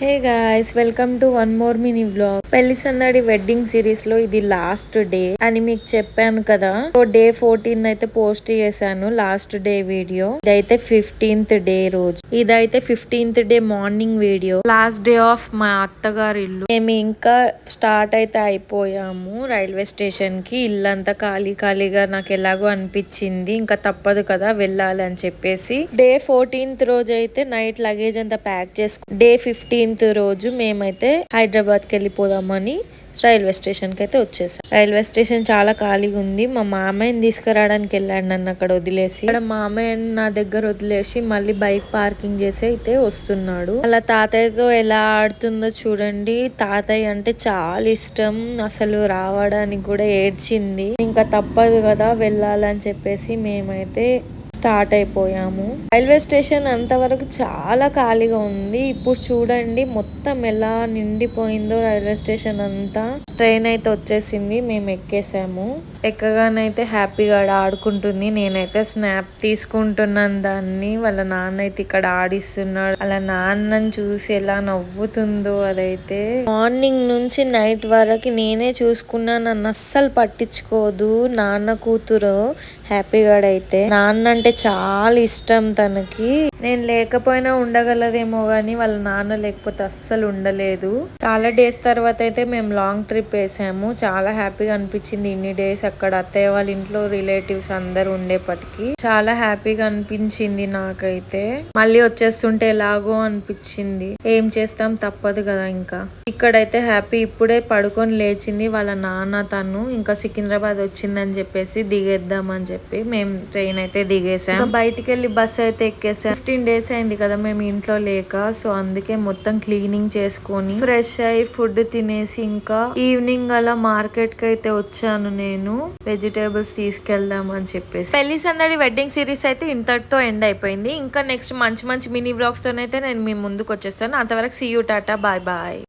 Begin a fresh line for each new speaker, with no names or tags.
Hey guys, welcome to one more mini vlog. పెళ్లి సందడి wedding series లో ఇది లాస్ట్ డే అని మీకు చెప్పాను కదా. సో డే 14 అయితే పోస్ట్ చేశాను లాస్ట్ డే వీడియో. ఇదైతే 15th డే రోజు. ఇదైతే 15th day morning video. Last day of మా అత్తగారి ఇల్లు. మేము ఇంకా స్టార్ట్ అయితే అయిపోయాము రైల్వే స్టేషన్ కి. ఇల్లంతా ఖాళీ ఖాళీగా నాకు ఎలాగో అనిపించింది. ఇంకా తప్పదు కదా వెళ్ళాలి అని చెప్పేసి. డే 14th రోజు అయితే నైట్ లగేజ్ అంతా ప్యాక్ చేసుకు డే 15th రోజు మేమైతే హైదరాబాద్ కి వెళ్ళిపోదామని రైల్వే స్టేషన్ కి అయితే వచ్చేసాం. రైల్వే స్టేషన్ చాలా ఖాళీగా ఉంది. మా మామయ్యని తీసుకురావడానికి వెళ్ళాడు నన్ను అక్కడ వదిలేసి. అక్కడ మామయ్య నా దగ్గర వదిలేసి మళ్ళీ బైక్ పార్కింగ్ చేసి అయితే వస్తున్నాడు. అలా తాతయ్యతో ఎలా ఆడుతుందో చూడండి. తాతయ్య అంటే చాలా ఇష్టం. అసలు రావడానికి కూడా ఏడ్చింది. ఇంకా తప్పదు కదా వెళ్ళాలని చెప్పేసి మేమైతే స్టార్ట్ అయిపోయాము. రైల్వే స్టేషన్ అంతవరకు చాలా ఖాళీగా ఉంది. ఇప్పుడు చూడండి మొత్తం ఎలా నిండిపోయిందో రైల్వే స్టేషన్ అంతా. ట్రైన్ అయితే వచ్చేసింది, మేము ఎక్కేసాము. ఎక్కగానైతే హ్యాపీగా ఆడుకుంటుంది. నేనైతే స్నాప్ తీసుకుంటున్నాను దాన్ని. వాళ్ళ నాన్న అయితే ఇక్కడ ఆడిస్తున్నాడు. వాళ్ళ నాన్నని చూసి ఎలా నవ్వుతుందో అదైతే. మార్నింగ్ నుంచి నైట్ వరకు నేనే చూసుకున్నా. నన్ను అస్సలు పట్టించుకోదు. నాన్న కూతురు హ్యాపీగా అయితే. నాన్న అంటే చాలా ఇష్టం తనకి. నేను లేకపోయినా ఉండగలదేమో గానీ వాళ్ళ నాన్న లేకపోతే అస్సలు ఉండలేదు. చాలా డేస్ తర్వాత అయితే మేము లాంగ్ ట్రిప్ వేసాము. చాలా హ్యాపీగా అనిపించింది. ఇన్ని డేస్ అక్కడ అత్తయ్య వాళ్ళ ఇంట్లో రిలేటివ్స్ అందరు ఉండేపటికి చాలా హ్యాపీగా అనిపించింది నాకైతే. మళ్ళీ వచ్చేస్తుంటే ఎలాగో అనిపించింది. ఏం చేస్తాం, తప్పదు కదా. ఇంకా ఇక్కడైతే హ్యాపీ ఇప్పుడే పడుకొని లేచింది. వాళ్ళ నాన్న తను ఇంకా సికింద్రాబాద్ వచ్చిందని చెప్పేసి దిగేద్దాం అని చెప్పి మేము ట్రైన్ అయితే దిగేసాం. బయటికి వెళ్ళి బస్ అయితే ఎక్కేసాం. 15 డేస్ అయింది కదా మేము ఇంట్లో లేక. సో అందుకే మొత్తం క్లీనింగ్ చేసుకొని ఫ్రెష్ అయి ఫుడ్ తినేసి ఇంకా ఈవినింగ్ అలా మార్కెట్ కి అయితే వచ్చాను. నేను వెజిటేబుల్స్ తీసుకెళ్దాం అని చెప్పేసి. పెళ్లి సందడి వెడ్డింగ్ సిరీస్ అయితే ఇంతటితో ఎండ్ అయిపోయింది. ఇంకా నెక్స్ట్ మంచి మంచి మినీ వ్లాగ్స్ తోనైతే నేను మీ ముందుకు వచ్చేస్తాను. అంతవరకు see you, tata, bye bye.